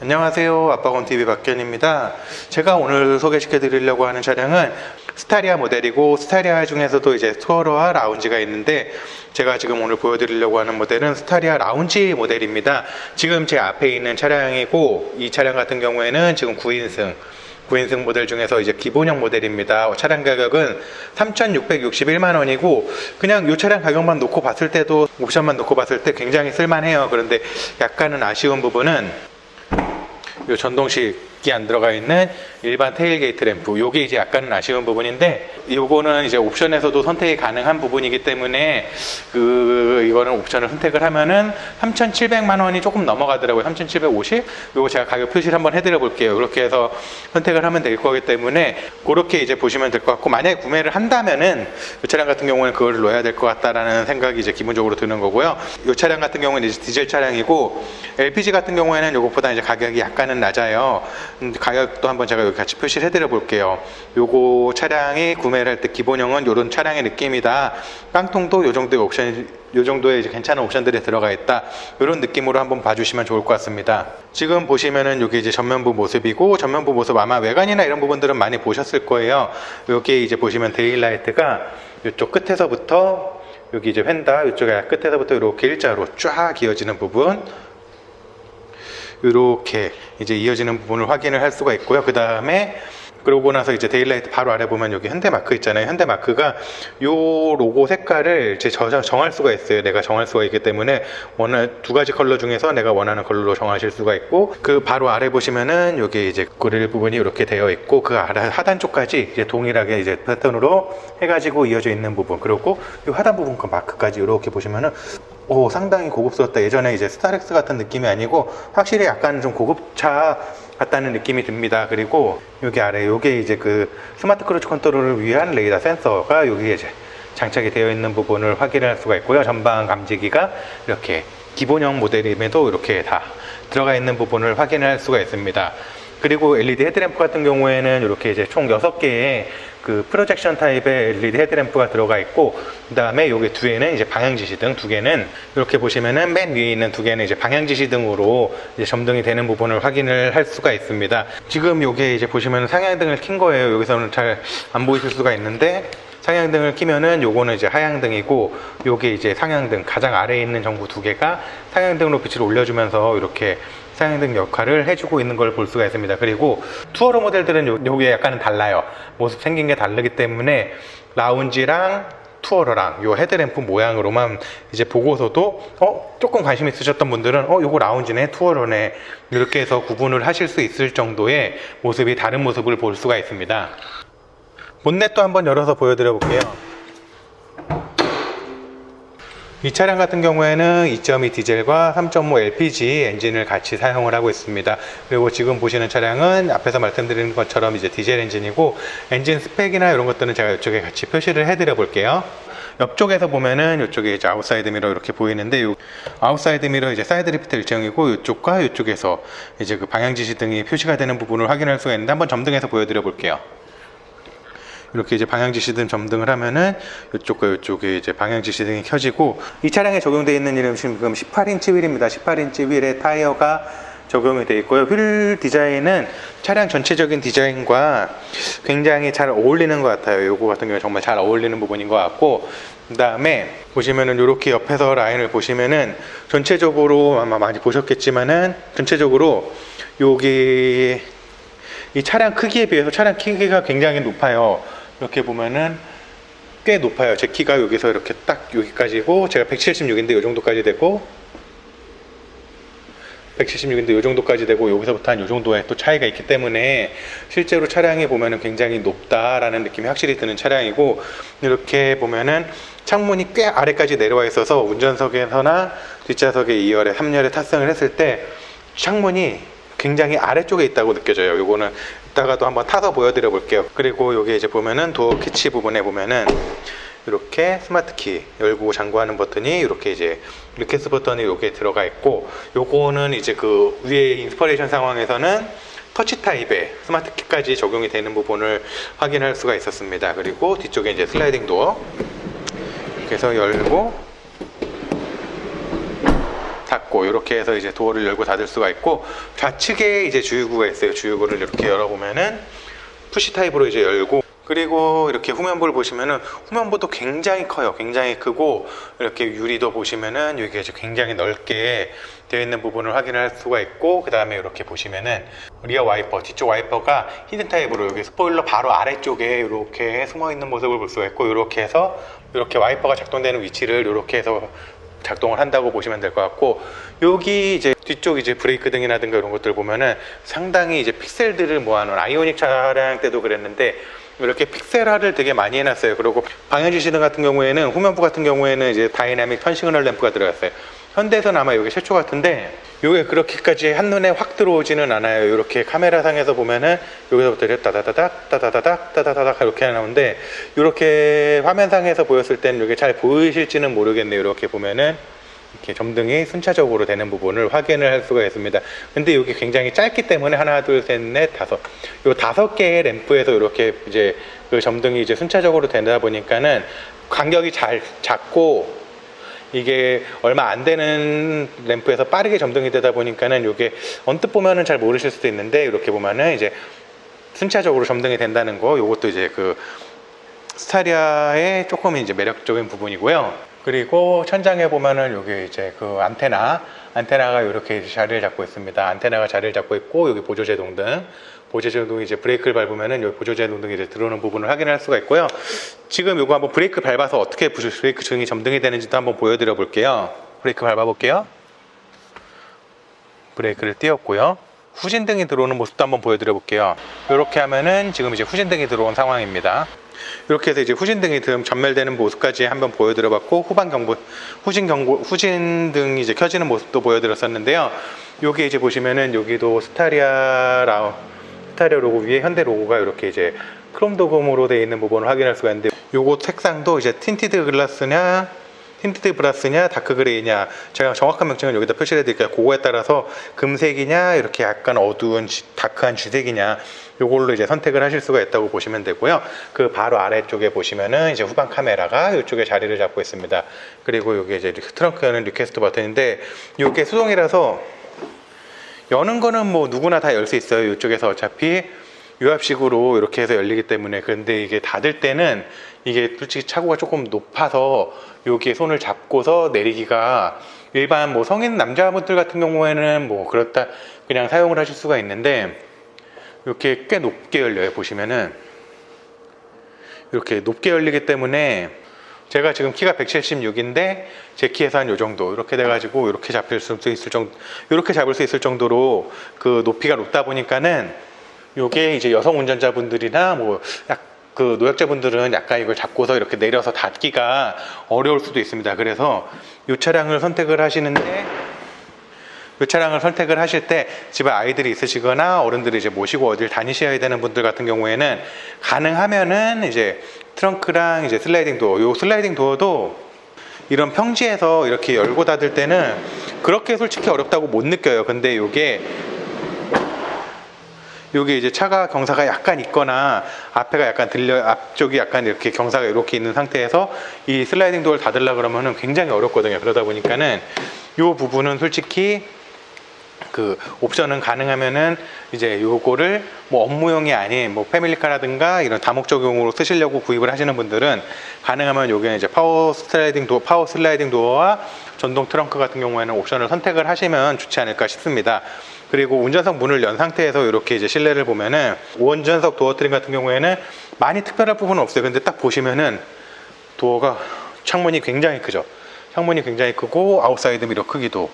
안녕하세요, 아빠곰TV 박견입니다. 제가 오늘 소개시켜 드리려고 하는 차량은 스타리아 모델이고, 스타리아 중에서도 이제 투어러와 라운지가 있는데, 제가 지금 오늘 보여드리려고 하는 모델은 스타리아 라운지 모델입니다. 지금 제 앞에 있는 차량이고, 이 차량 같은 경우에는 지금 9인승 모델 중에서 이제 기본형 모델입니다. 차량 가격은 3,661만 원이고, 그냥 이 차량 가격만 놓고 봤을 때도, 옵션만 놓고 봤을 때 굉장히 쓸만해요. 그런데 약간은 아쉬운 부분은 요 전동식이 안 들어가 있는 일반 테일게이트 램프, 요게 이제 약간은 아쉬운 부분인데, 요거는 이제 옵션에서도 선택이 가능한 부분이기 때문에 이거는 옵션을 선택을 하면은 3,700만 원이 조금 넘어가더라고요. 3,750. 요거 제가 가격 표시를 한번 해드려 볼게요. 그렇게 해서 선택을 하면 될 거기 때문에 그렇게 이제 보시면 될 것 같고, 만약에 구매를 한다면은 이 차량 같은 경우는 그걸 넣어야 될 것 같다라는 생각이 이제 기본적으로 드는 거고요. 이 차량 같은 경우는 이제 디젤 차량이고, LPG 같은 경우에는 요것보다 이제 가격이 약간은 낮아요. 가격도 한번 제가 여기 같이 표시를 해드려 볼게요. 요거 차량이 구매를 할 때 기본형은 요런 차량의 느낌이다. 깡통도 요 정도의 옵션, 요 정도의 이제 괜찮은 옵션들이 들어가 있다. 이런 느낌으로 한번 봐주시면 좋을 것 같습니다. 지금 보시면은 여기 이제 전면부 모습이고, 전면부 모습 아마 외관이나 이런 부분들은 많이 보셨을 거예요. 여기 이제 보시면 데일라이트가 이쪽 끝에서부터 여기 이제 휀다 이쪽에 끝에서부터 이렇게 일자로 쫙 이어지는 부분, 이렇게 이제 이어지는 부분을 확인을 할 수가 있고요. 그 다음에 그러고 나서 이제 데일라이트 바로 아래 보면 여기 현대마크 있잖아요. 현대마크가 요 로고 색깔을 이제 정할 수가 있어요. 내가 정할 수가 있기 때문에 두 가지 컬러 중에서 내가 원하는 컬러로 정하실 수가 있고, 그 바로 아래 보시면은 여기 이제 그릴 부분이 이렇게 되어 있고, 그 아래 하단 쪽까지 이제 동일하게 이제 패턴으로 해가지고 이어져 있는 부분, 그리고 이 하단 부분 그 마크까지 이렇게 보시면은 상당히 고급스럽다. 예전에 이제 스타렉스 같은 느낌이 아니고 확실히 약간 좀 고급차 같다는 느낌이 듭니다. 그리고 여기 아래 요게 이제 그 스마트 크루즈 컨트롤을 위한 레이더 센서가 여기에 이제 장착이 되어 있는 부분을 확인할 수가 있고요. 전방 감지기가 이렇게 기본형 모델임에도 이렇게 다 들어가 있는 부분을 확인할 수가 있습니다. 그리고 LED 헤드램프 같은 경우에는 이렇게 이제 총 6개의 그 프로젝션 타입의 LED 헤드램프가 들어가 있고, 그 다음에 요게 두 개는 이제 방향지시등, 두 개는 이렇게 보시면은 맨 위에 있는 두 개는 이제 방향지시등으로 이제 점등이 되는 부분을 확인을 할 수가 있습니다. 지금 요게 이제 보시면은 상향등을 킨 거예요. 여기서는 잘 안 보이실 수가 있는데, 상향등을 키면은 요거는 이제 하향등이고, 요게 이제 상향등 가장 아래에 있는 전구 두 개가 상향등으로 빛을 올려주면서 이렇게 상향등 역할을 해주고 있는 걸 볼 수가 있습니다. 그리고 투어러 모델들은 요게 약간은 달라요. 모습 생긴 게 다르기 때문에 라운지랑 투어러랑 요 헤드램프 모양으로만 이제 보고서도 조금 관심 있으셨던 분들은 요거 라운지네, 투어러네, 이렇게 해서 구분을 하실 수 있을 정도의 모습이 다른 모습을 볼 수가 있습니다. 본넷도 한번 열어서 보여드려 볼게요. 이 차량 같은 경우에는 2.2 디젤과 3.5 LPG 엔진을 같이 사용을 하고 있습니다. 그리고 지금 보시는 차량은 앞에서 말씀드린 것처럼 이제 디젤 엔진이고, 엔진 스펙이나 이런 것들은 제가 이쪽에 같이 표시를 해드려 볼게요. 옆쪽에서 보면은 이쪽에 이제 아웃사이드 미러 이렇게 보이는데, 요 아웃사이드 미러 이제 사이드 리프트 일정이고, 이쪽과 이쪽에서 이제 그 방향 지시 등이 표시가 되는 부분을 확인할 수가 있는데, 한번 점등해서 보여드려 볼게요. 이렇게 이제 방향지시등 점등을 하면은 이쪽과 이쪽에 이제 방향지시등이 켜지고, 이 차량에 적용되어 있는 이름 지금 18인치 휠입니다. 18인치 휠에 타이어가 적용이 되어 있고요. 휠 디자인은 차량 전체적인 디자인과 굉장히 잘 어울리는 것 같아요. 요거 같은 경우에 정말 잘 어울리는 부분인 것 같고, 그 다음에 보시면은 이렇게 옆에서 라인을 보시면은 전체적으로 아마 많이 보셨겠지만은 전체적으로 여기 이 차량 크기에 비해서 차량 키가 굉장히 높아요. 이렇게 보면은 꽤 높아요. 제 키가 여기서 이렇게 딱 여기까지고, 제가 176인데 이 정도까지 되고, 176인데 이 정도까지 되고, 여기서부터 한 이 정도의 또 차이가 있기 때문에 실제로 차량에 보면은 굉장히 높다라는 느낌이 확실히 드는 차량이고, 이렇게 보면은 창문이 꽤 아래까지 내려와 있어서 운전석에서나 뒷좌석에 2열에 3열에 탑승을 했을 때 창문이 굉장히 아래쪽에 있다고 느껴져요. 요거는 이따가도 한번 타서 보여드려 볼게요. 그리고 여기 이제 보면은 도어 캐치 부분에 보면은 이렇게 스마트 키 열고 잠궈하는 버튼이 이렇게 이제 리퀘스트 버튼이 여기에 들어가 있고, 요거는 이제 그 위에 인스퍼레이션 상황에서는 터치 타입의 스마트 키까지 적용이 되는 부분을 확인할 수가 있었습니다. 그리고 뒤쪽에 이제 슬라이딩 도어, 이렇게 해서 열고 닫고 있고, 이렇게 해서 이제 도어를 열고 닫을 수가 있고, 좌측에 이제 주유구가 있어요. 주유구를 이렇게 열어보면은 푸시 타입으로 이제 열고, 그리고 이렇게 후면부를 보시면은 후면부도 굉장히 커요. 굉장히 크고, 이렇게 유리도 보시면은 여기 이제 굉장히 넓게 되어 있는 부분을 확인할 수가 있고, 그 다음에 이렇게 보시면은 리어 와이퍼, 뒤쪽 와이퍼가 히든 타입으로 여기 스포일러 바로 아래쪽에 이렇게 숨어 있는 모습을 볼 수가 있고, 이렇게 해서 이렇게 와이퍼가 작동되는 위치를 이렇게 해서 작동을 한다고 보시면 될 것 같고, 여기 이제 뒤쪽 이제 브레이크 등이라든가 이런 것들 보면은 상당히 이제 픽셀들을 모아놓은, 아이오닉 차량 때도 그랬는데 이렇게 픽셀화를 되게 많이 해놨어요. 그리고 방향지시등 같은 경우에는, 후면부 같은 경우에는 이제 다이나믹 턴 시그널 램프가 들어갔어요. 현대에서는 아마 이게 최초 같은데, 이게 그렇게까지 한눈에 확 들어오지는 않아요. 이렇게 카메라상에서 보면은 여기서부터 이렇게 따다다닥 따다다닥 따다다닥 이렇게 나오는데, 이렇게 화면상에서 보였을 때는 이게 잘 보이실지는 모르겠네요. 이렇게 보면은 이렇게 점등이 순차적으로 되는 부분을 확인을 할 수가 있습니다. 근데 이게 굉장히 짧기 때문에 하나, 둘, 셋, 넷, 다섯, 요 5개의 램프에서 이렇게 이제 그 점등이 이제 순차적으로 되다 보니까는 간격이 잘 작고, 이게 얼마 안 되는 램프에서 빠르게 점등이 되다 보니까는 이게 언뜻 보면은 잘 모르실 수도 있는데, 이렇게 보면은 이제 순차적으로 점등이 된다는 거, 요것도 이제 그 스타리아의 조금 이제 매력적인 부분이고요. 그리고 천장에 보면은 여기 이제 그 안테나가 이렇게 자리를 잡고 있습니다. 안테나가 자리를 잡고 있고, 여기 보조제동 등, 보조제동이 이제 브레이크를 밟으면은 여기 보조제동 등이 이제 들어오는 부분을 확인할 수가 있고요. 지금 요거 한번 브레이크 밟아서 어떻게 브레이크 등이 점등이 되는지도 한번 보여드려 볼게요. 브레이크 밟아 볼게요. 브레이크를 띄웠고요. 후진등이 들어오는 모습도 한번 보여드려 볼게요. 이렇게 하면은 지금 이제 후진등이 들어온 상황입니다. 이렇게 해서 이제 후진등이 전멸되는 모습까지 한번 보여드려 봤고, 후진등이 이제 켜지는 모습도 보여드렸었는데요. 여기 이제 보시면은 여기도 스타리아 로고 위에 현대 로고가 이렇게 이제 크롬 도금으로 되어 있는 부분을 확인할 수가 있는데, 요거 색상도 이제 틴티드 브라스냐 다크 그레이냐, 제가 정확한 명칭은 여기다 표시를 해드릴게요. 그거에 따라서 금색이냐 이렇게 약간 어두운 다크한 쥐색이냐, 요걸로 이제 선택을 하실 수가 있다고 보시면 되고요. 그 바로 아래쪽에 보시면은 이제 후방 카메라가 이쪽에 자리를 잡고 있습니다. 그리고 여기 이제 트렁크 여는 리퀘스트 버튼인데, 요게 수동이라서 여는 거는 뭐 누구나 다 열 수 있어요. 이쪽에서 어차피 유압식으로 이렇게 해서 열리기 때문에. 그런데 이게 닫을 때는 이게 솔직히 차고가 조금 높아서 여기에 손을 잡고서 내리기가, 일반 뭐 성인 남자분들 같은 경우에는 뭐 그렇다 그냥 사용을 하실 수가 있는데, 이렇게 꽤 높게 열려요. 보시면은 이렇게 높게 열리기 때문에, 제가 지금 키가 176인데 제 키에서 한 요 정도 이렇게 돼가지고 이렇게 잡을 수 있을 정도, 이렇게 잡을 수 있을 정도로 그 높이가 높다 보니까는, 요게 이제 여성 운전자분들이나 뭐 그 노약자분들은 약간 이걸 잡고서 이렇게 내려서 닫기가 어려울 수도 있습니다. 그래서 이 차량을 선택을 하시는데, 이 차량을 선택을 하실 때 집에 아이들이 있으시거나 어른들이 이제 모시고 어딜 다니셔야 되는 분들 같은 경우에는, 가능하면은 이제 트렁크랑 이제 슬라이딩 도어, 요 슬라이딩 도어도 이런 평지에서 이렇게 열고 닫을 때는 그렇게 솔직히 어렵다고 못 느껴요. 근데 요게 이제 차가 경사가 약간 있거나 앞에가 약간 앞쪽이 약간 이렇게 경사가 이렇게 있는 상태에서 이 슬라이딩 도어를 닫으려 그러면은 굉장히 어렵거든요. 그러다 보니까는 요 부분은 솔직히 그 옵션은 가능하면은 이제 요거를 뭐 업무용이 아닌 뭐 패밀리카라든가 이런 다목적용으로 쓰시려고 구입을 하시는 분들은, 가능하면 요게 이제 파워 슬라이딩 도어와 전동 트렁크 같은 경우에는 옵션을 선택을 하시면 좋지 않을까 싶습니다. 그리고 운전석 문을 연 상태에서 이렇게 이제 실내를 보면은, 운전석 도어 트림 같은 경우에는 많이 특별할 부분은 없어요. 근데 딱 보시면은 도어가, 창문이 굉장히 크죠. 창문이 굉장히 크고 아웃사이드 미러 크기도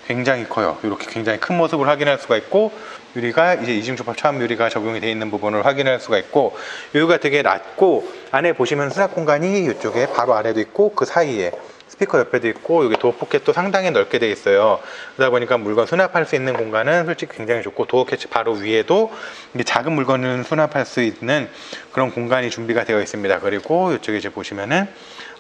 굉장히 커요. 이렇게 굉장히 큰 모습을 확인할 수가 있고, 유리가 이제 이중접합 차음 유리가 적용이 되어 있는 부분을 확인할 수가 있고, 여기가 되게 낮고, 안에 보시면 수납 공간이 이쪽에 바로 아래도 있고, 그 사이에 스피커 옆에도 있고, 여기 도어 포켓도 상당히 넓게 되어 있어요. 그러다 보니까 물건 수납할 수 있는 공간은 솔직히 굉장히 좋고, 도어 캐치 바로 위에도 작은 물건을 수납할 수 있는 그런 공간이 준비가 되어 있습니다. 그리고 이쪽에 이제 보시면은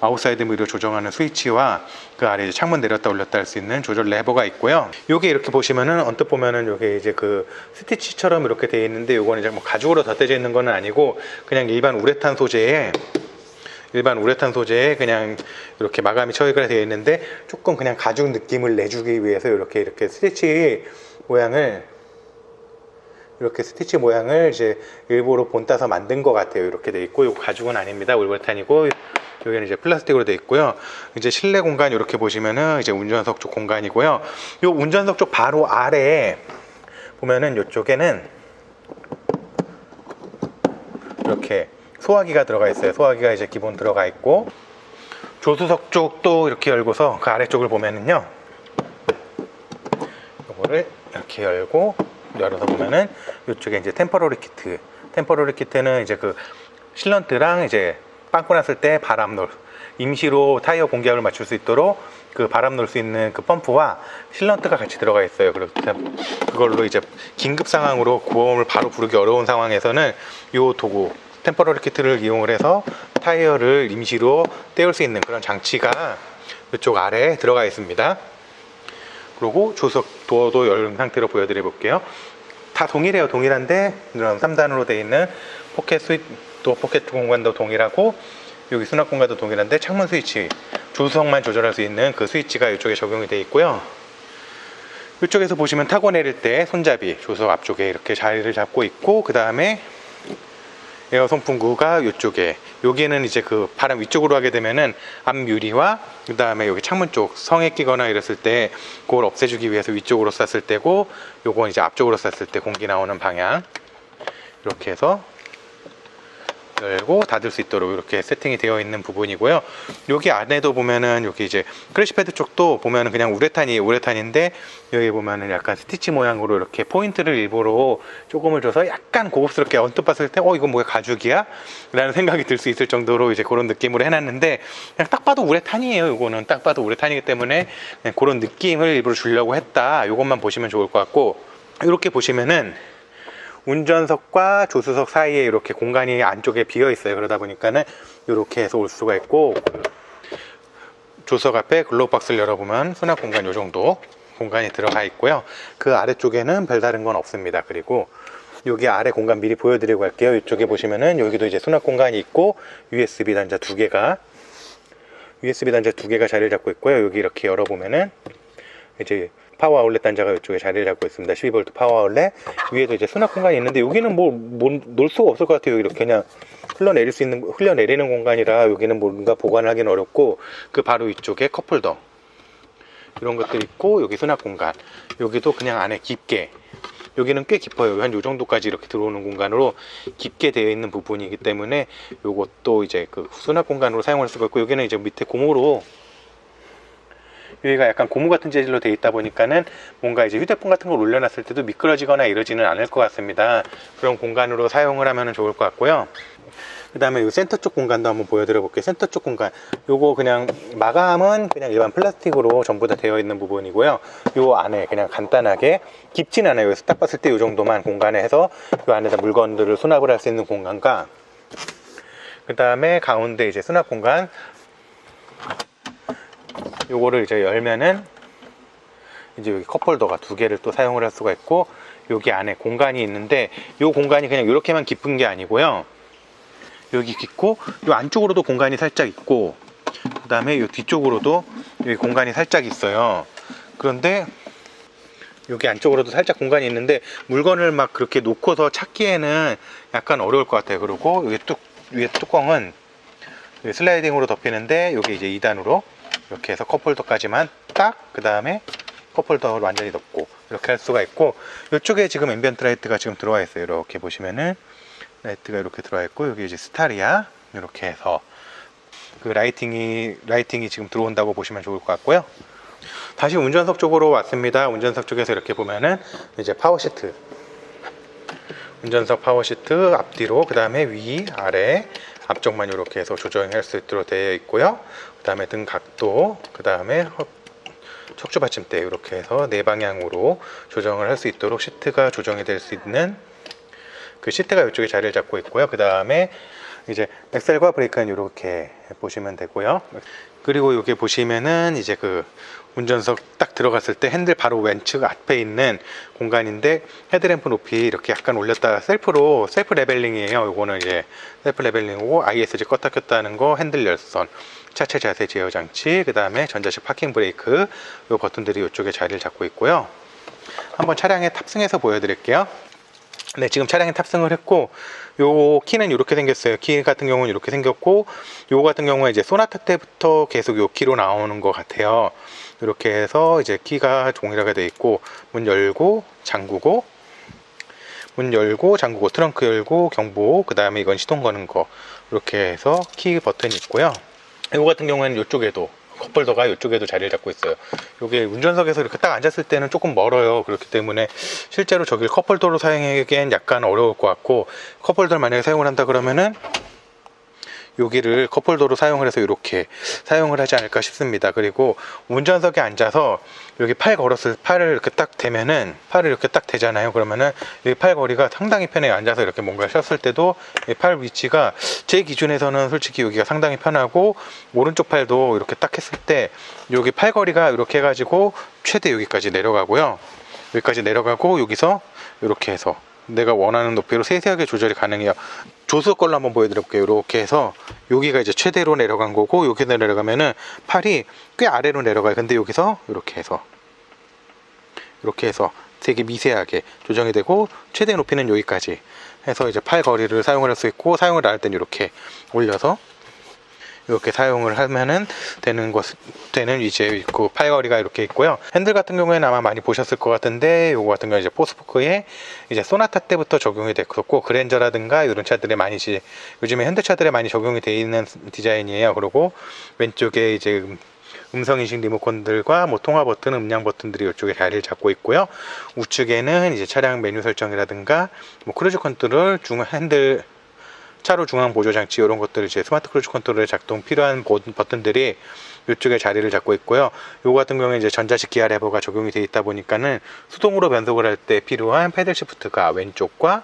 아웃사이드 미러 조정하는 스위치와 그 아래 이제 창문 내렸다 올렸다 할 수 있는 조절 레버가 있고요. 요게 이렇게 보시면은, 언뜻 보면은 요게 이제 그 스티치처럼 이렇게 되어 있는데, 요거는 이제 뭐 가죽으로 덧대져 있는 건 아니고 그냥 일반 우레탄 소재에 일반 우레탄 소재에 그냥 이렇게 마감이 처리가 되어 있는데 조금 그냥 가죽 느낌을 내주기 위해서 이렇게 스티치 모양을 이제 일부러 본따서 만든 것 같아요. 이렇게 돼 있고, 이 가죽은 아닙니다. 우레탄이고, 여기는 이제 플라스틱으로 돼 있고요. 이제 실내 공간 이렇게 보시면은 이제 운전석 쪽 공간이고요. 이 운전석 쪽 바로 아래에 보면은 이쪽에는 이렇게 소화기가 들어가 있어요. 소화기가 이제 기본 들어가 있고, 조수석 쪽도 이렇게 열고서 그 아래쪽을 보면은요, 이거를 이렇게 열어서 보면은 이쪽에 이제 템퍼러리 키트는 이제 그 실런트랑 이제 빵꾸 났을 때 임시로 타이어 공기압을 맞출 수 있도록 그 바람 넣을 수 있는 그 펌프와 실런트가 같이 들어가 있어요. 그래서 그걸로 이제 긴급 상황으로 구호음을 바로 부르기 어려운 상황에서는 이 도구 템퍼러리 키트를 이용을 해서 타이어를 임시로 떼울 수 있는 그런 장치가 이쪽 아래에 들어가 있습니다. 그리고 조수석 도어도 열 상태로 보여드려 볼게요. 다 동일해요. 동일한데 이런 3단으로 되어 있는 도어 포켓 공간도 동일하고, 여기 수납 공간도 동일한데 창문 스위치, 조수석만 조절할 수 있는 그 스위치가 이쪽에 적용이 되어 있고요. 이쪽에서 보시면 타고 내릴 때 손잡이 조수석 앞쪽에 이렇게 자리를 잡고 있고, 그 다음에 에어 송풍구가 이쪽에, 여기에는 이제 그 바람 위쪽으로 하게 되면은 앞 유리와 그 다음에 여기 창문 쪽 성에 끼거나 이랬을 때 그걸 없애주기 위해서 위쪽으로 쐈을 때고, 요건 이제 앞쪽으로 쐈을 때 공기 나오는 방향 이렇게 해서 열고 닫을 수 있도록 이렇게 세팅이 되어 있는 부분이고요. 여기 안에도 보면은 여기 이제 크래시 패드 쪽도 보면은 그냥 우레탄인데 여기 보면은 약간 스티치 모양으로 이렇게 포인트를 일부러 조금을 줘서 약간 고급스럽게 언뜻 봤을 때 이건 뭐야, 가죽이야? 라는 생각이 들 수 있을 정도로 이제 그런 느낌으로 해놨는데, 그냥 딱 봐도 우레탄이에요. 이거는 딱 봐도 우레탄이기 때문에 그냥 그런 느낌을 일부러 주려고 했다. 이것만 보시면 좋을 것 같고, 이렇게 보시면은 운전석과 조수석 사이에 이렇게 공간이 안쪽에 비어 있어요. 그러다 보니까는 이렇게 해서 올 수가 있고, 조수석 앞에 글로브 박스를 열어보면 수납 공간 이 정도 공간이 들어가 있고요. 그 아래쪽에는 별다른 건 없습니다. 그리고 여기 아래 공간 미리 보여드리고 할게요. 이쪽에 보시면은 여기도 이제 수납 공간이 있고, USB 단자 두 개가 자리를 잡고 있고요. 여기 이렇게 열어보면은 이제 파워 아울렛 단자가 이쪽에 자리를 잡고 있습니다. 12V 파워 아울렛. 위에도 이제 수납 공간이 있는데, 여기는 뭐 놓을 수가 없을 것 같아요. 이렇게 그냥 흘러내리는 공간이라 여기는 뭔가 보관하기는 어렵고, 그 바로 위쪽에 컵홀더 이런 것들 있고, 여기 수납 공간, 여기도 그냥 안에 깊게, 여기는 꽤 깊어요. 한 요 정도까지 이렇게 들어오는 공간으로 깊게 되어 있는 부분이기 때문에 요것도 이제 그 수납 공간으로 사용할 수가 있고, 여기는 이제 밑에 고무로, 여기가 약간 고무 같은 재질로 되어 있다 보니까는 뭔가 이제 휴대폰 같은 걸 올려놨을 때도 미끄러지거나 이러지는 않을 것 같습니다. 그런 공간으로 사용을 하면 좋을 것 같고요. 그 다음에 이 센터 쪽 공간도 한번 보여드려 볼게요. 센터 쪽 공간, 요거 그냥 마감은 그냥 일반 플라스틱으로 전부 다 되어 있는 부분이고요. 요 안에 그냥 간단하게, 깊진 않아요. 여기서 딱 봤을 때 요 정도만 공간에 해서 요 안에다 물건들을 수납을 할 수 있는 공간과, 그 다음에 가운데 이제 수납 공간, 요거를 이제 열면은 이제 여기 컵홀더가 두 개를 또 사용을 할 수가 있고, 여기 안에 공간이 있는데, 요 공간이 그냥 이렇게만 깊은 게 아니고요. 여기 깊고, 요 안쪽으로도 공간이 살짝 있고, 그 다음에 요 뒤쪽으로도 여기 공간이 살짝 있어요. 그런데 여기 안쪽으로도 살짝 공간이 있는데, 물건을 막 그렇게 놓고서 찾기에는 약간 어려울 것 같아요. 그리고 여기 위에 뚜껑은 슬라이딩으로 덮이는데, 여기 이제 2단으로 이렇게 해서 컵홀더까지만 딱, 그 다음에 컵홀더를 완전히 덮고 이렇게 할 수가 있고, 이쪽에 지금 앰비언트 라이트가 지금 들어와 있어요. 이렇게 보시면은 라이트가 이렇게 들어와 있고, 여기 이제 스타리아 이렇게 해서 그 라이팅이 지금 들어온다고 보시면 좋을 것 같고요. 다시 운전석 쪽으로 왔습니다. 운전석 쪽에서 이렇게 보면은 이제 파워시트, 운전석 파워시트 앞뒤로, 그 다음에 위 아래 앞쪽만 이렇게 해서 조정할 수 있도록 되어 있고요. 그 다음에 등 각도, 그 다음에 척추 받침대 이렇게 해서 네 방향으로 조정을 할 수 있도록 시트가 조정이 될 수 있는 그 시트가 이쪽에 자리를 잡고 있고요. 그 다음에 이제 엑셀과 브레이크는 이렇게 보시면 되고요. 그리고 여기 보시면은 이제 그 운전석 딱 들어갔을 때 핸들 바로 왼측 앞에 있는 공간인데, 헤드램프 높이 이렇게 약간 올렸다 셀프 레벨링이에요. 요거는 이제 셀프 레벨링이고, ISG 껐다 켰다 하는 거, 핸들 열선, 차체 자세 제어 장치, 그 다음에 전자식 파킹 브레이크, 요 버튼들이 이쪽에 자리를 잡고 있고요. 한번 차량에 탑승해서 보여드릴게요. 네, 지금 차량에 탑승을 했고, 요 키는 이렇게 생겼어요. 키 같은 경우는 이렇게 생겼고, 요거 같은 경우는 이제 소나타 때부터 계속 요 키로 나오는 것 같아요. 이렇게 해서 이제 키가 동일하게 돼 있고, 문 열고 잠그고, 트렁크 열고, 경보, 그 다음에 이건 시동 거는 거, 이렇게 해서 키 버튼이 있고요. 이거 같은 경우에는 이쪽에도 컵홀더가 이쪽에도 자리를 잡고 있어요. 이게 운전석에서 이렇게 딱 앉았을 때는 조금 멀어요. 그렇기 때문에 실제로 저기를 컵홀더로 사용하기엔 약간 어려울 것 같고, 컵홀더를 만약에 사용을 한다 그러면은 여기를 컵홀더로 사용을 해서 이렇게 사용을 하지 않을까 싶습니다. 그리고 운전석에 앉아서 여기 팔을 이렇게 딱 대면은, 팔을 이렇게 딱 대잖아요. 그러면은 이 팔 거리가 상당히 편해요. 앉아서 이렇게 뭔가 쉬었을 때도 이 팔 위치가 제 기준에서는 솔직히 여기가 상당히 편하고, 오른쪽 팔도 이렇게 딱 했을 때 여기 팔 거리가 이렇게 해가지고 최대 여기까지 내려가고요. 여기까지 내려가고, 여기서 이렇게 해서 내가 원하는 높이로 세세하게 조절이 가능해요. 조수석 걸로 한번 보여드릴게요. 이렇게 해서 여기가 이제 최대로 내려간 거고, 여기서 내려가면은 팔이 꽤 아래로 내려가요. 근데 여기서 이렇게 해서 되게 미세하게 조정이 되고, 최대 높이는 여기까지 해서 이제 팔 거리를 사용을 할 수 있고, 사용을 안 할 때는 이렇게 올려서 이렇게 사용을 하면은 되는 이제 그 팔걸이가 이렇게 있고요. 핸들 같은 경우에는 아마 많이 보셨을 것 같은데, 요거 같은 경우는 이제 포스포크에 이제 소나타 때부터 적용이 됐었고, 그랜저라든가 이런 차들에 많이 요즘에 현대차들에 많이 적용이 되어 있는 디자인이에요. 그리고 왼쪽에 이제 음성인식 리모컨들과 뭐 통화 버튼, 음량 버튼들이 이쪽에 자리를 잡고 있고요. 우측에는 이제 차량 메뉴 설정이라든가 뭐 크루즈 컨트롤, 핸들, 차로 중앙 보조 장치, 이런 것들, 이제 스마트 크루즈 컨트롤에 작동 필요한 버튼들이 이쪽에 자리를 잡고 있고요. 요거 같은 경우에 이제 전자식 기아 레버가 적용이 되어 있다 보니까는 수동으로 변속을 할 때 필요한 패들 시프트가 왼쪽과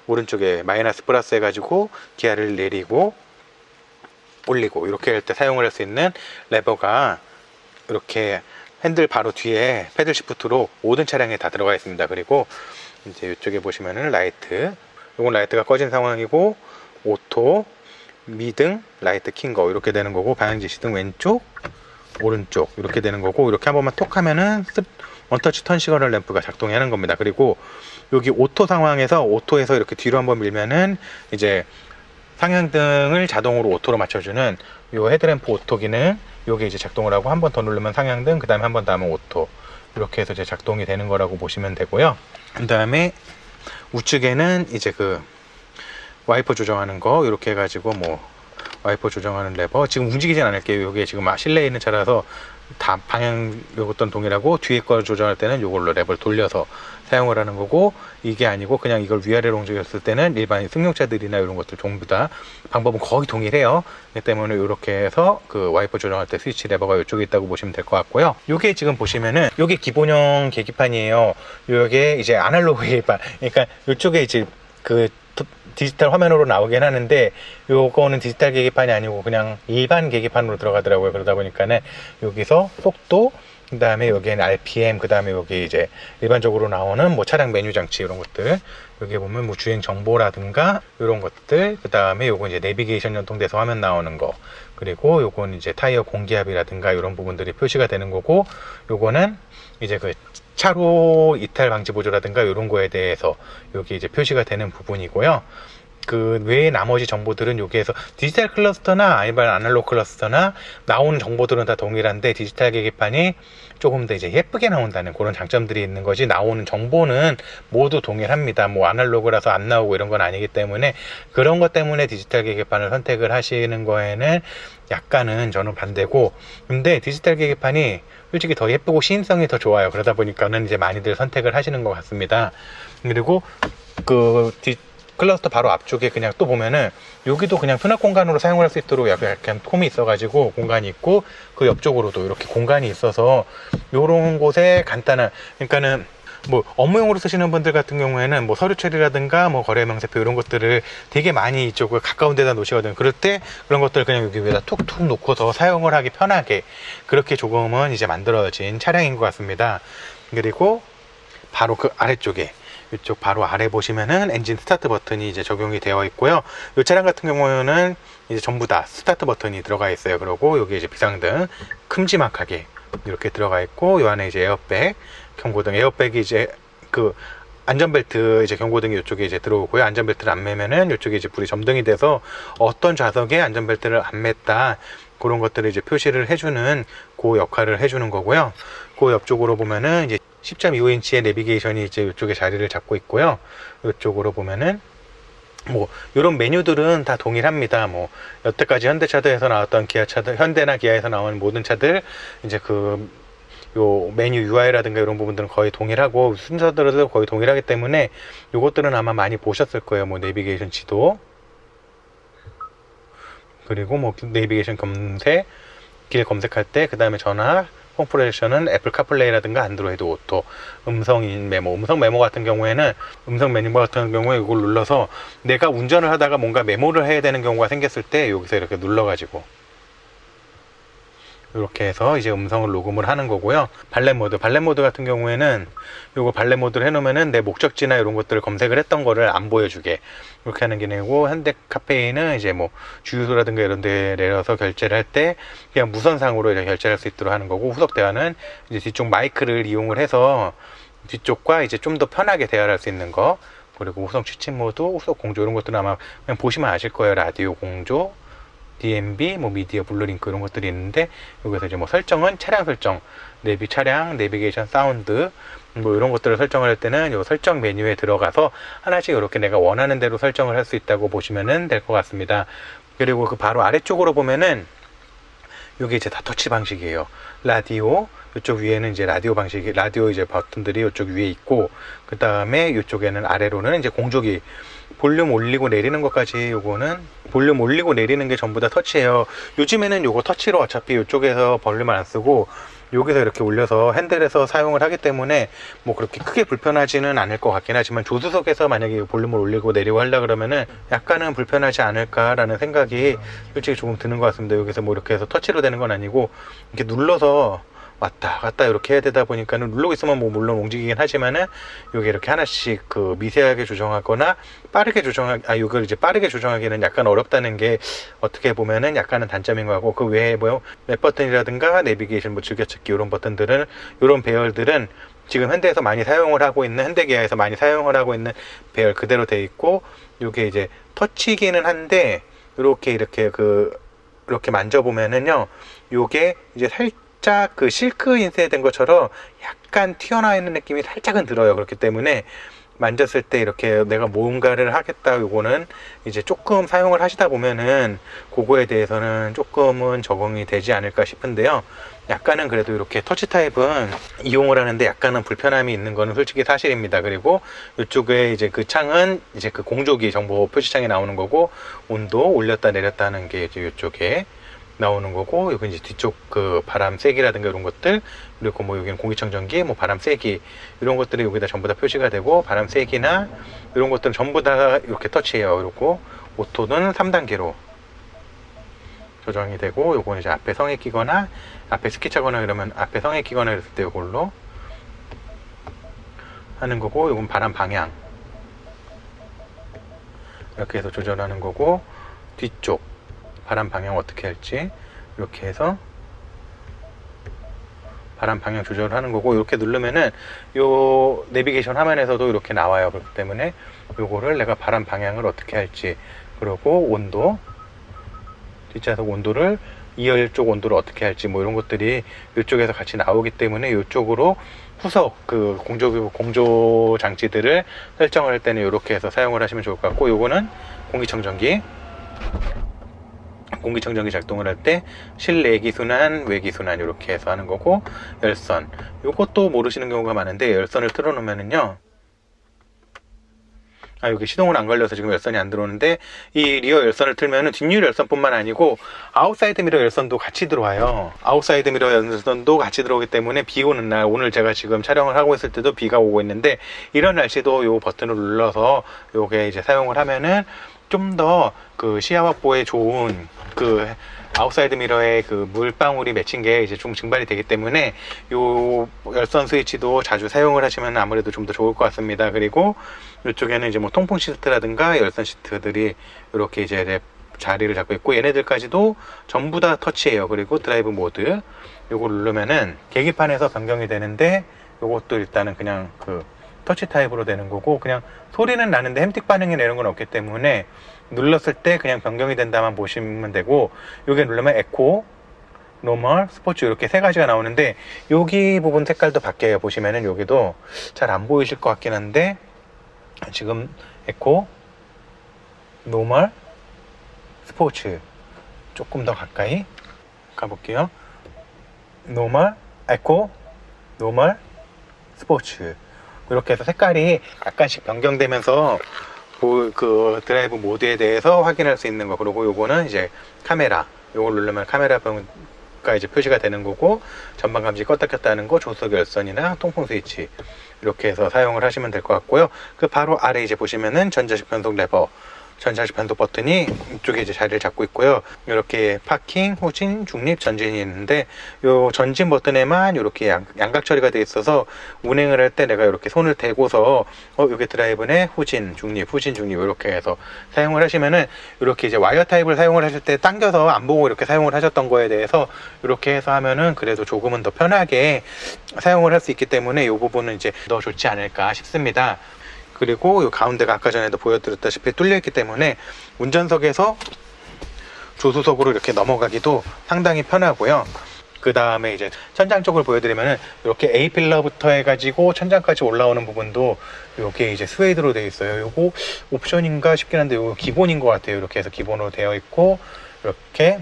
오른쪽에 마이너스 플러스 해가지고 기아를 내리고 올리고 이렇게 할 때 사용을 할 수 있는 레버가 이렇게 핸들 바로 뒤에 패들 시프트로 모든 차량에 다 들어가 있습니다. 그리고 이제 이쪽에 보시면은 라이트, 요건 라이트가 꺼진 상황이고, 오토, 미등, 라이트 킨 거 이렇게 되는 거고, 방향지시등 왼쪽, 오른쪽 이렇게 되는 거고, 이렇게 한 번만 톡 하면은 원터치 턴 시그널 램프가 작동이 하는 겁니다. 그리고 여기 오토 상황에서, 오토에서 이렇게 뒤로 한번 밀면은 이제 상향등을 자동으로 오토로 맞춰주는 요 헤드램프 오토 기능, 요게 이제 작동을 하고, 한 번 더 누르면 상향등, 그 다음에 한 번 더 하면 오토, 이렇게 해서 이제 작동이 되는 거라고 보시면 되고요. 그 다음에 우측에는 이제 그 와이퍼 조정하는 거, 이렇게 해가지고 뭐 와이퍼 조정하는 레버, 지금 움직이진 않을게요. 이게 지금 실내에 있는 차라서 다 방향 요것도 동일하고, 뒤에 걸 조정할 때는 요걸로 레버를 돌려서 사용을 하는 거고, 이게 아니고 그냥 이걸 위아래로 움직였을 때는 일반 승용차들이나 이런 것들 전부 다 방법은 거의 동일해요. 그렇기 때문에 이렇게 해서 그 와이퍼 조정할 때 스위치 레버가 이쪽에 있다고 보시면 될 것 같고요. 요게 지금 보시면은 요게 기본형 계기판이에요. 요게 이제 아날로그 계기판, 그러니까 이쪽에 이제 그 디지털 화면으로 나오긴 하는데, 요거는 디지털 계기판이 아니고 그냥 일반 계기판으로 들어가더라고요. 그러다 보니까는 여기서 속도, 그 다음에 여기에는 RPM, 그 다음에 여기 이제 일반적으로 나오는 뭐 차량 메뉴 장치 이런 것들, 여기 보면 뭐 주행 정보라든가 이런 것들, 그 다음에 요거 이제 내비게이션 연동돼서 화면 나오는 거, 그리고 요건 이제 타이어 공기압이라든가 이런 부분들이 표시가 되는 거고, 요거는 이제 그 차로 이탈 방지 보조라든가 이런 거에 대해서 여기 이제 표시가 되는 부분이고요. 그 외에 나머지 정보들은 여기에서 디지털 클러스터나 일반 아날로그 클러스터나 나오는 정보들은 다 동일한데, 디지털 계기판이 조금 더 이제 예쁘게 나온다는 그런 장점들이 있는 거지, 나오는 정보는 모두 동일합니다. 뭐 아날로그라서 안 나오고 이런 건 아니기 때문에, 그런 것 때문에 디지털 계기판을 선택을 하시는 거에는 약간은 저는 반대고, 근데 디지털 계기판이 솔직히 더 예쁘고 시인성이 더 좋아요. 그러다 보니까는 이제 많이들 선택을 하시는 것 같습니다. 그리고 그 클러스터 바로 앞쪽에 그냥 또 보면은 여기도 그냥 수납 공간으로 사용할 수 있도록 약간 폼이 있어가지고 공간이 있고, 그 옆쪽으로도 이렇게 공간이 있어서 요런 곳에 간단한, 그러니까는 뭐 업무용으로 쓰시는 분들 같은 경우에는 뭐 서류 처리라든가 뭐 거래 명세표 이런 것들을 되게 많이 이쪽을 가까운 데다 놓으시거든요. 그럴 때 그런 것들을 그냥 여기 위에다 툭툭 놓고서 사용을 하기 편하게 그렇게 조금은 이제 만들어진 차량인 것 같습니다. 그리고 바로 그 아래쪽에 이쪽 바로 아래 보시면은 엔진 스타트 버튼이 이제 적용이 되어 있고요. 이 차량 같은 경우에는 이제 전부 다 스타트 버튼이 들어가 있어요. 그리고 여기 이제 비상등 큼지막하게 이렇게 들어가 있고, 이 안에 이제 에어백, 경고등, 에어백이 이제 그 안전벨트 이제 경고등이 이쪽에 이제 들어오고요. 안전벨트를 안 매면은 이쪽에 이제 불이 점등이 돼서 어떤 좌석에 안전벨트를 안 맸다 그런 것들을 이제 표시를 해주는 그 역할을 해주는 거고요. 그 옆쪽으로 보면은 이제 10.25인치의 내비게이션이 이제 이쪽에 자리를 잡고 있고요. 이쪽으로 보면은 뭐 이런 메뉴들은 다 동일합니다. 뭐 여태까지 현대차들에서 나왔던 기아차들, 현대나 기아에서 나온 모든 차들 이제 그 요 메뉴 UI라든가 이런 부분들은 거의 동일하고 순서들도 거의 동일하기 때문에 요것들은 아마 많이 보셨을 거예요. 뭐 내비게이션 지도, 그리고 뭐 내비게이션 검색, 길 검색할 때 그 다음에 전화, 홈 프로젝션은 애플 카플레이라든가 안드로이드 오토, 음성 메모, 음성 메모 같은 경우에는 음성 메모 같은 경우에 이걸 눌러서 내가 운전을 하다가 뭔가 메모를 해야 되는 경우가 생겼을 때 여기서 이렇게 눌러가지고 이렇게 해서 이제 음성을 녹음을 하는 거고요. 발렛 모드 같은 경우에는 요거 발렛 모드를 해놓으면은 내 목적지나 이런 것들을 검색을 했던 거를 안 보여주게 이렇게 하는 기능이고, 현대 카페인은 이제 뭐 주유소라든가 이런 데 내려서 결제를 할 때 그냥 무선상으로 이렇게 결제할 수 있도록 하는 거고, 후속 대화는 이제 뒤쪽 마이크를 이용을 해서 뒤쪽과 이제 좀 더 편하게 대화를 할 수 있는 거, 그리고 후속 취침 모드, 후속 공조 이런 것들은 아마 그냥 보시면 아실 거예요. 라디오 공조, DMB, 뭐 미디어, 블루링크 이런 것들이 있는데, 여기서 이제 뭐 설정은 차량 설정, 내비 차량, 내비게이션 사운드 뭐 이런 것들을 설정을 할 때는 요 설정 메뉴에 들어가서 하나씩 이렇게 내가 원하는 대로 설정을 할 수 있다고 보시면 될 것 같습니다. 그리고 그 바로 아래쪽으로 보면은 요게 이제 다 터치 방식이에요. 라디오, 이쪽 위에는 이제 라디오 방식이, 라디오 이제 버튼들이 이쪽 위에 있고, 그 다음에 이쪽에는 아래로는 이제 공조기, 볼륨 올리고 내리는 것까지 요거는 볼륨 올리고 내리는 게 전부 다 터치예요. 요즘에는 요거 터치로 어차피 이쪽에서 볼륨을 안 쓰고 여기서 이렇게 올려서 핸들에서 사용을 하기 때문에 뭐 그렇게 크게 불편하지는 않을 것 같긴 하지만, 조수석에서 만약에 볼륨을 올리고 내리고 하려 그러면은 약간은 불편하지 않을까라는 생각이 솔직히 조금 드는 것 같습니다. 여기서 뭐 이렇게 해서 터치로 되는 건 아니고 이렇게 눌러서 왔다 갔다 이렇게 해야 되다 보니까는, 누르고 있으면 뭐 물론 움직이긴 하지만은 요게 이렇게 하나씩 그 미세하게 조정하거나 빠르게 요걸 이제 빠르게 조정하기는 약간 어렵다는 게 어떻게 보면은 약간은 단점인 것 같고, 그 외에 뭐 맵 버튼이라든가 내비게이션, 뭐 즐겨찾기 이런 버튼들은, 이런 배열들은 지금 현대에서 많이 사용을 하고 있는, 현대기아에서 많이 사용을 하고 있는 배열 그대로 돼 있고, 요게 이제 터치기는 한데 이렇게 이렇게 만져보면은요, 요게 이제 살짝 그 실크 인쇄된 것처럼 약간 튀어나와 있는 느낌이 살짝은 들어요. 그렇기 때문에 만졌을 때 이렇게 내가 뭔가를 하겠다, 요거는 이제 조금 사용을 하시다 보면은 그거에 대해서는 조금은 적응이 되지 않을까 싶은데요. 약간은 그래도 이렇게 터치 타입은 이용을 하는데 약간은 불편함이 있는 거는 솔직히 사실입니다. 그리고 이쪽에 이제 그 창은 이제 그 공조기 정보 표시창이 나오는 거고, 온도 올렸다 내렸다 하는 게 이제 이쪽에 나오는 거고, 여기 이제 뒤쪽 그 바람 세기라든가 이런 것들, 그리고 뭐 여기는 공기청정기, 뭐 바람 세기 이런 것들이 여기다 전부 다 표시가 되고, 바람 세기나 이런 것들은 전부 다 이렇게 터치해요. 그리고 오토는 3단계로 조정이 되고, 요거는 이제 앞에 성에 끼거나 앞에 스키 차거나 이러면 앞에 성에 끼거나 이랬을 때 이걸로 하는 거고, 요건 바람 방향 이렇게 해서 조절하는 거고, 뒤쪽 바람 방향 어떻게 할지 이렇게 해서 바람 방향 조절을 하는 거고, 이렇게 누르면은 요 내비게이션 화면에서도 이렇게 나와요. 그렇기 때문에 요거를 내가 바람 방향을 어떻게 할지, 그리고 온도, 뒷좌석 온도를 2열 쪽 온도를 어떻게 할지, 뭐 이런 것들이 이쪽에서 같이 나오기 때문에 이쪽으로 후석 그 공조 장치들을 설정을 할 때는 이렇게 해서 사용을 하시면 좋을 것 같고, 요거는 공기청정기 작동을 할 때 실내 기순환, 외기 순환 이렇게 해서 하는 거고, 열선, 요것도 모르시는 경우가 많은데 열선을 틀어 놓으면은요, 여기 시동은 안 걸려서 지금 열선이 안 들어오는데, 이 리어 열선을 틀면은 뒷유리 열선뿐만 아니고 아웃사이드 미러 열선도 같이 들어와요. 아웃사이드 미러 열선도 같이 들어오기 때문에 비 오는 날, 오늘 제가 지금 촬영을 하고 있을 때도 비가 오고 있는데, 이런 날씨도 요 버튼을 눌러서 요게 이제 사용을 하면은 좀 더 그 시야 확보에 좋은 그 아웃사이드 미러에 그 물방울이 맺힌 게 이제 좀 증발이 되기 때문에 요 열선 스위치도 자주 사용을 하시면 아무래도 좀 더 좋을 것 같습니다. 그리고 이쪽에는 이제 뭐 통풍 시트라든가 열선 시트들이 이렇게 이제 랩 자리를 잡고 있고, 얘네들까지도 전부 다 터치예요. 그리고 드라이브 모드 요거 누르면은 계기판에서 변경이 되는데, 요것도 일단은 그냥 그 터치 타입으로 되는 거고, 그냥 소리는 나는데 햄틱 반응이 내는 건 없기 때문에 눌렀을 때 그냥 변경이 된다만 보시면 되고, 여기 누르면 에코, 노멀, 스포츠 이렇게 세 가지가 나오는데, 여기 부분 색깔도 바뀌어요. 보시면은 여기도 잘 안 보이실 것 같긴 한데, 지금 에코, 노멀, 스포츠 조금 더 가까이 가볼게요. 노멀, 에코, 노멀, 스포츠 이렇게 해서 색깔이 약간씩 변경되면서 그 드라이브 모드에 대해서 확인할 수 있는 거. 그리고 요거는 이제 카메라, 요걸 누르면 카메라가 이제 표시가 되는 거고, 전방 감지 껐다 켰다 하는 거, 조수석 열선이나 통풍 스위치 이렇게 해서 사용을 하시면 될 것 같고요. 그 바로 아래 이제 보시면은 전자식 변속 레버, 전자식 변속 버튼이 이쪽에 이제 자리를 잡고 있고요. 이렇게 파킹, 후진, 중립, 전진이 있는데, 요 전진 버튼에만 이렇게 양각 처리가 되어 있어서 운행을 할 때 내가 이렇게 손을 대고서 여기 드라이브네 후진, 중립, 후진, 중립 이렇게 해서 사용을 하시면은, 이렇게 이제 와이어 타입을 사용을 하실 때 당겨서 안 보고 이렇게 사용을 하셨던 거에 대해서 이렇게 해서 하면은 그래도 조금은 더 편하게 사용을 할 수 있기 때문에, 이 부분은 이제 더 좋지 않을까 싶습니다. 그리고 이 가운데가 아까 전에도 보여드렸다시피 뚫려 있기 때문에 운전석에서 조수석으로 이렇게 넘어가기도 상당히 편하고요. 그 다음에 이제 천장 쪽을 보여드리면은, 이렇게 A필러부터 해가지고 천장까지 올라오는 부분도 이게 이제 스웨이드로 되어 있어요. 요거 옵션인가 싶긴 한데 요거 기본인 것 같아요. 이렇게 해서 기본으로 되어 있고, 이렇게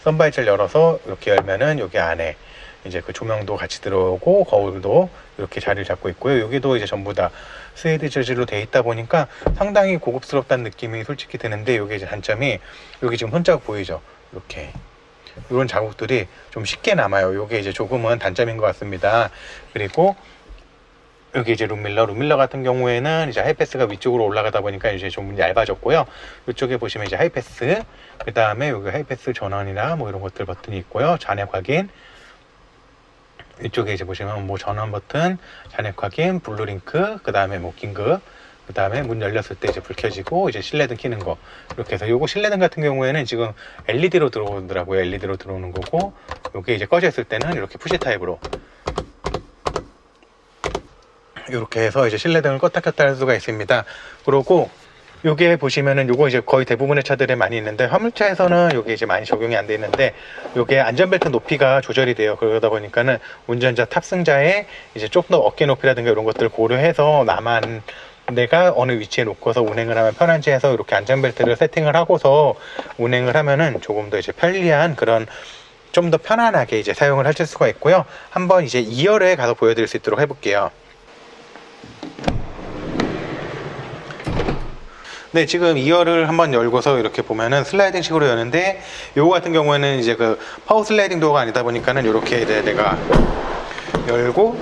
선바이즈를 열어서 이렇게 열면은 여기 안에 이제 그 조명도 같이 들어오고, 거울도 이렇게 자리를 잡고 있고요. 여기도 이제 전부 다 스웨이드 재질로 되어 있다 보니까 상당히 고급스럽다는 느낌이 솔직히 드는데, 여기 이제 단점이, 여기 지금 손자국 보이죠? 이렇게 이런 자국들이 좀 쉽게 남아요. 이게 이제 조금은 단점인 것 같습니다. 그리고 여기 이제 룸밀러 같은 경우에는 이제 하이패스가 위쪽으로 올라가다 보니까 이제 좀 얇아졌고요. 이쪽에 보시면 이제 하이패스, 그 다음에 여기 하이패스 전원이나 뭐 이런 것들 버튼이 있고요. 잔액 확인, 이쪽에 이제 보시면 뭐 전원 버튼, 잔액 확인, 블루링크, 그 다음에 뭐 긴급, 그 다음에 문 열렸을 때 이제 불 켜지고 이제 실내등 켜는 거, 이렇게 해서 요거 실내등 같은 경우에는 지금 LED로 들어오더라고요. LED로 들어오는 거고, 요게 이제 꺼져 있을 때는 이렇게 푸시 타입으로 이렇게 해서 이제 실내등을 껐다 켰다 할 수가 있습니다. 그리고 요게 보시면은 요거 이제 거의 대부분의 차들에 많이 있는데, 화물차에서는 요게 이제 많이 적용이 안 돼 있는데, 요게 안전벨트 높이가 조절이 돼요. 그러다 보니까는 운전자 탑승자의 이제 좀 더 어깨 높이라든가 이런 것들을 고려해서 나만 내가 어느 위치에 놓고서 운행을 하면 편한지 해서 이렇게 안전벨트를 세팅을 하고서 운행을 하면은 조금 더 이제 편리한 그런, 좀 더 편안하게 이제 사용을 하실 수가 있고요. 한번 이제 2열에 가서 보여드릴 수 있도록 해볼게요. 네, 지금 2열을 한번 열고서 이렇게 보면은 슬라이딩 식으로 여는데, 요거 같은 경우에는 이제 그 파워 슬라이딩 도어가 아니다 보니까는 이렇게 이제 내가 열고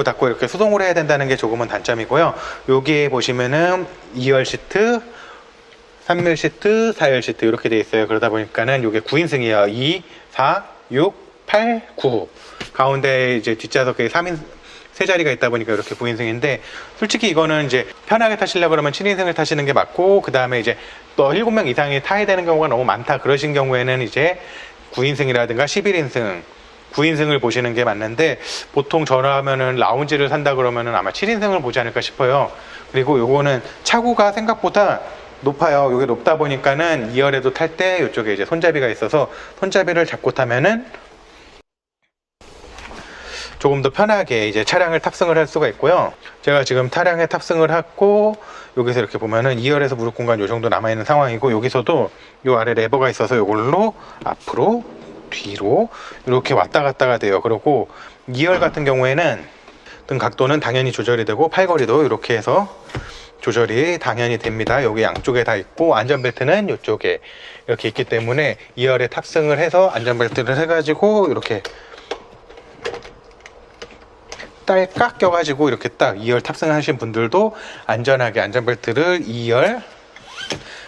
닫고 이렇게 수동으로 해야 된다는 게 조금은 단점이고요. 여기에 보시면은 2열 시트, 3열 시트, 4열 시트 이렇게 돼 있어요. 그러다 보니까는 요게 9인승이에요. 2, 4, 6, 8, 9. 가운데 이제 뒷좌석에 3인 세 자리가 있다 보니까 이렇게 9인승인데, 솔직히 이거는 이제 편하게 타시려고 그러면 7인승을 타시는 게 맞고, 그 다음에 이제 또 7명 이상이 타야 되는 경우가 너무 많다 그러신 경우에는 이제 9인승이라든가 11인승, 9인승을 보시는 게 맞는데, 보통 저라면은 라운지를 산다 그러면은 아마 7인승을 보지 않을까 싶어요. 그리고 요거는 차고가 생각보다 높아요. 여기 높다 보니까는 2열에도 탈 때 이쪽에 이제 손잡이가 있어서 손잡이를 잡고 타면은 조금 더 편하게 이제 차량을 탑승을 할 수가 있고요. 제가 지금 차량에 탑승을 하고, 여기서 이렇게 보면은 2열에서 무릎 공간 요 정도 남아있는 상황이고, 여기서도 요 아래 레버가 있어서 요걸로 앞으로 뒤로 이렇게 왔다 갔다가 돼요. 그리고 2열 같은 경우에는 등 각도는 당연히 조절이 되고, 팔걸이도 이렇게 해서 조절이 당연히 됩니다. 여기 양쪽에 다 있고 안전벨트는 이쪽에 이렇게 있기 때문에 2열에 탑승을 해서 안전벨트를 해가지고 이렇게 딸깍 껴가지고 이렇게 딱 2열 탑승하신 분들도 안전하게 안전벨트를 2열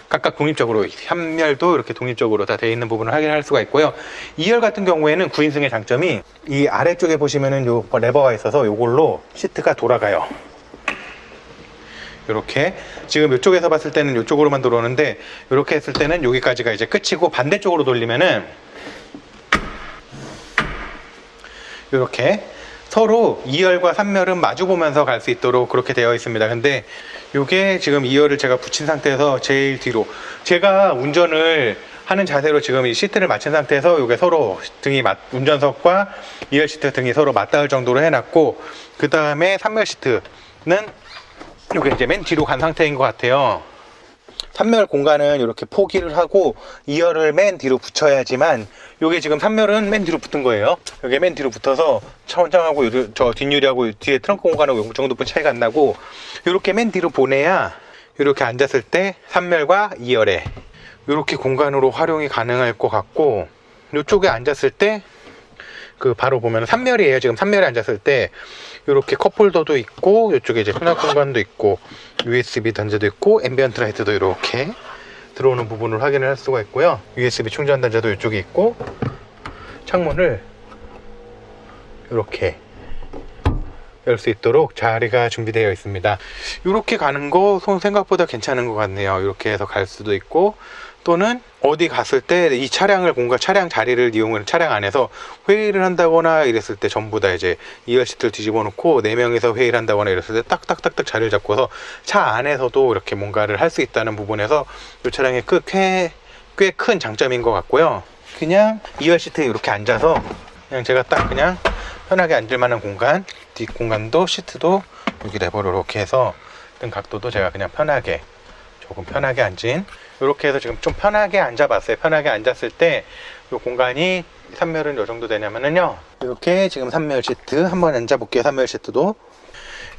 각각 독립적으로 3열도 이렇게 독립적으로 다 되어 있는 부분을 확인할 수가 있고요. 2열 같은 경우에는 9인승의 장점이 이 아래쪽에 보시면은 요 레버가 있어서 요걸로 시트가 돌아가요. 이렇게 지금 이쪽에서 봤을 때는 이쪽으로만 들어오는데 이렇게 했을 때는 여기까지가 이제 끝이고 반대쪽으로 돌리면은 이렇게 서로 2열과 3열은 마주 보면서 갈 수 있도록 그렇게 되어 있습니다. 근데 이게 지금 2열을 제가 붙인 상태에서 제일 뒤로 제가 운전을 하는 자세로 지금 이 시트를 맞춘 상태에서 이게 서로 등이 운전석과 2열 시트 등이 서로 맞닿을 정도로 해놨고 그 다음에 3열 시트는 이게 이제 맨 뒤로 간 상태인 것 같아요. 3열 공간은 이렇게 포기를 하고 2열을 맨 뒤로 붙여야지만 요게 지금 3열은 맨 뒤로 붙은 거예요. 여기 맨 뒤로 붙어서 차원장하고 저 뒷유리하고 뒤에 트렁크 공간하고 요 정도뿐 차이가 안 나고 이렇게 맨 뒤로 보내야 이렇게 앉았을 때 3열과 2열에 이렇게 공간으로 활용이 가능할 것 같고 이쪽에 앉았을 때 그 바로 보면 3열이에요. 지금 3열에 앉았을 때 이렇게 컵홀더도 있고 이쪽에 이제 수납 공간도 있고 USB 단자도 있고 앰비언트 라이트도 이렇게 들어오는 부분을 확인을 할 수가 있고요. USB 충전 단자도 이쪽에 있고 창문을 이렇게 열 수 있도록 자리가 준비되어 있습니다. 이렇게 가는 거 생각보다 괜찮은 것 같네요. 이렇게 해서 갈 수도 있고 또는 어디 갔을 때 이 차량 자리를 이용을 차량 안에서 회의를 한다거나 이랬을 때 전부 다 이제 2열 시트를 뒤집어 놓고 4명이서 회의를 한다거나 이랬을 때 딱딱딱딱 자리를 잡고서 차 안에서도 이렇게 뭔가를 할 수 있다는 부분에서 이 차량의 꽤 큰 장점인 것 같고요. 그냥 2열 시트에 이렇게 앉아서 그냥 제가 딱 그냥 편하게 앉을 만한 공간, 뒷 공간도 시트도 여기 레버를 이렇게 해서 등 각도도 제가 그냥 조금 편하게 앉은 이렇게 해서 지금 좀 편하게 앉아봤어요. 편하게 앉았을 때 이 공간이 3열은 이 정도 되냐면은요 이렇게 지금 3열 시트 한번 앉아볼게요. 3열 시트도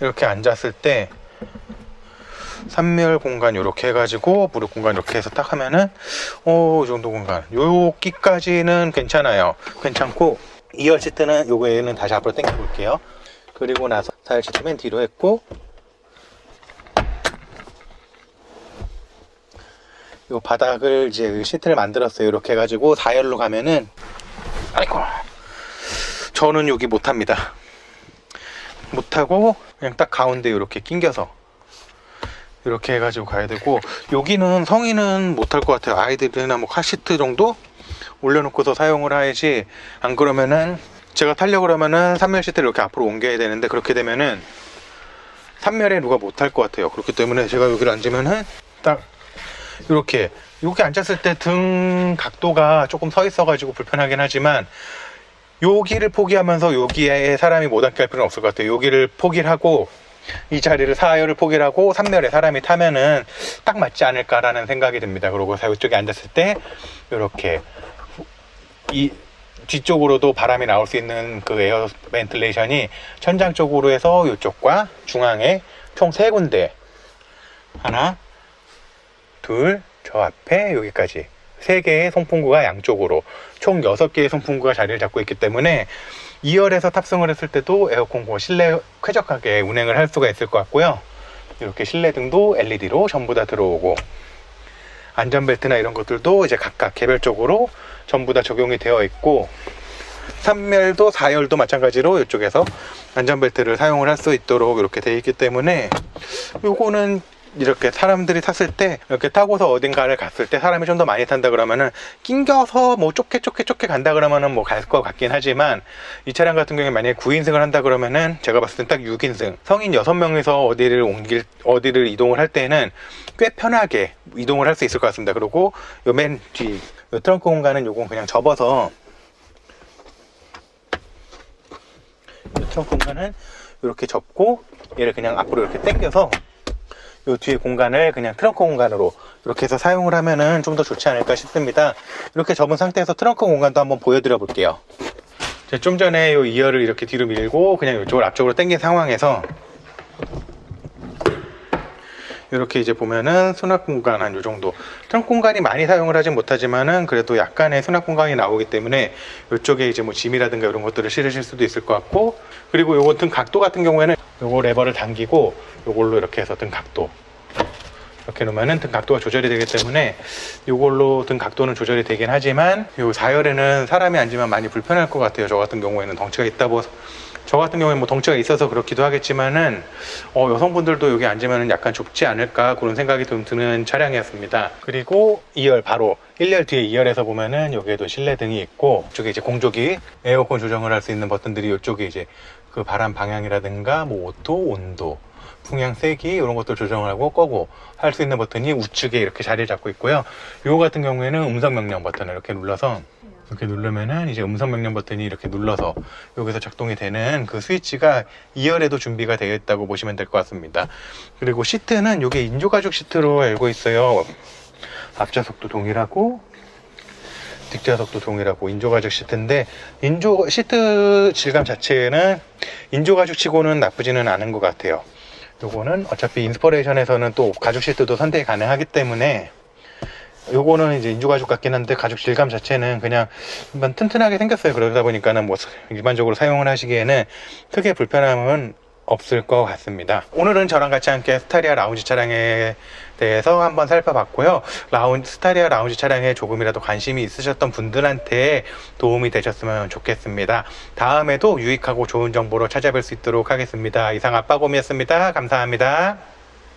이렇게 앉았을 때 3열 공간 이렇게 해가지고 무릎 공간 이렇게 해서 딱 하면은 이 정도 공간 여기까지는 괜찮아요. 괜찮고 2열 시트는 요거에는 다시 앞으로 당겨 볼게요. 그리고 나서 4열 시트 맨 뒤로 했고 요 바닥을 이제 시트를 만들었어요. 이렇게 해가지고 4열로 가면은 아이고 저는 여기 못합니다. 못하고 그냥 딱 가운데 이렇게 낑겨서 이렇게 해가지고 가야 되고 여기는 성인은 못할 것 같아요. 아이들이나 뭐 카시트 정도 올려놓고서 사용을 해야지 안 그러면은 제가 타려고 그러면은 3열 시트를 이렇게 앞으로 옮겨야 되는데 그렇게 되면은 3열에 누가 못할 것 같아요. 그렇기 때문에 제가 여기를 앉으면은 딱 이렇게 앉았을 때 등 각도가 조금 서 있어 가지고 불편하긴 하지만 여기를 포기하면서 여기에 사람이 못 앉게 할 필요는 없을 것 같아요. 여기를 포기를 하고 이 자리를 4열을 포기를 하고 3열에 사람이 타면은 딱 맞지 않을까라는 생각이 듭니다. 그리고 이쪽에 앉았을 때 이렇게 이 뒤쪽으로도 바람이 나올 수 있는 그 에어 벤틸레이션이 천장 쪽으로 해서 이쪽과 중앙에 총 3군데 하나 둘, 저 앞에 여기까지 3개의 송풍구가 양쪽으로 총 6개의 송풍구가 자리를 잡고 있기 때문에 2열에서 탑승을 했을 때도 에어컨 실내 쾌적하게 운행을 할 수가 있을 것 같고요. 이렇게 실내등도 LED로 전부 다 들어오고 안전벨트나 이런 것들도 이제 각각 개별적으로 전부 다 적용이 되어 있고 3열도 4열도 마찬가지로 이쪽에서 안전벨트를 사용을 할 수 있도록 이렇게 되어 있기 때문에 요거는 이렇게 사람들이 탔을 때 이렇게 타고서 어딘가를 갔을 때 사람이 좀 더 많이 탄다 그러면은 낑겨서 뭐 좁게 간다 그러면은 뭐 갈 것 같긴 하지만 이 차량 같은 경우에 만약에 9인승을 한다 그러면은 제가 봤을 땐 딱 6인승 성인 6명이서 어디를 이동을 할 때는 꽤 편하게 이동을 할 수 있을 것 같습니다. 그리고 요 맨 뒤 요 트렁크 공간은 요건 그냥 접어서 요 트렁크 공간은 이렇게 접고 얘를 그냥 앞으로 이렇게 당겨서 요 뒤에 공간을 그냥 트렁크 공간으로 이렇게 해서 사용을 하면은 좀 더 좋지 않을까 싶습니다. 이렇게 접은 상태에서 트렁크 공간도 한번 보여드려 볼게요. 제가 좀 전에 요 2열을 이렇게 뒤로 밀고 그냥 이쪽을 앞쪽으로 당긴 상황에서 이렇게 이제 보면은 수납 공간 한 요 정도. 트렁크 공간이 많이 사용을 하진 못하지만은 그래도 약간의 수납 공간이 나오기 때문에 이쪽에 이제 뭐 짐이라든가 이런 것들을 실으실 수도 있을 것 같고, 그리고 요거 등 각도 같은 경우에는 요거 레버를 당기고 요걸로 이렇게 해서 등 각도 이렇게 놓으면은 등 각도가 조절이 되기 때문에 요걸로 등 각도는 조절이 되긴 하지만 요 4열에는 사람이 앉으면 많이 불편할 것 같아요. 저 같은 경우에는 덩치가 있다고, 저 같은 경우에 뭐 덩치가 있어서 그렇기도 하겠지만은 여성분들도 여기 앉으면 약간 좁지 않을까 그런 생각이 좀 드는 차량이었습니다. 그리고 2열 바로 1열 뒤에 2열에서 보면은 여기에도 실내 등이 있고, 이쪽에 이제 공조기 에어컨 조정을 할 수 있는 버튼들이 이쪽에 이제 그 바람 방향이라든가 뭐 오토, 온도, 풍향 세기 이런 것들 조정을 하고 끄고 할 수 있는 버튼이 우측에 이렇게 자리를 잡고 있고요. 요거 같은 경우에는 음성 명령 버튼을 이렇게 눌러서 이렇게 누르면은 이제 음성 명령 버튼이 이렇게 눌러서 여기서 작동이 되는 그 스위치가 2열에도 준비가 되어 있다고 보시면 될 것 같습니다. 그리고 시트는 이게 인조가죽 시트로 알고 있어요. 앞좌석도 동일하고 뒷좌석도 동일하고 인조가죽 시트인데, 시트 질감 자체는 인조가죽 치고는 나쁘지는 않은 것 같아요. 요거는 어차피 인스퍼레이션에서는 또 가죽 시트도 선택이 가능하기 때문에 요거는 이제 인조가죽 같긴 한데 가죽 질감 자체는 그냥 한번 튼튼하게 생겼어요. 그러다 보니까는 뭐 일반적으로 사용을 하시기에는 크게 불편함은 없을 것 같습니다. 오늘은 저랑 같이 함께 스타리아 라운지 차량에 대해서 한번 살펴봤고요. 스타리아 라운지 차량에 조금이라도 관심이 있으셨던 분들한테 도움이 되셨으면 좋겠습니다. 다음에도 유익하고 좋은 정보로 찾아뵐 수 있도록 하겠습니다. 이상 아빠곰이었습니다. 감사합니다.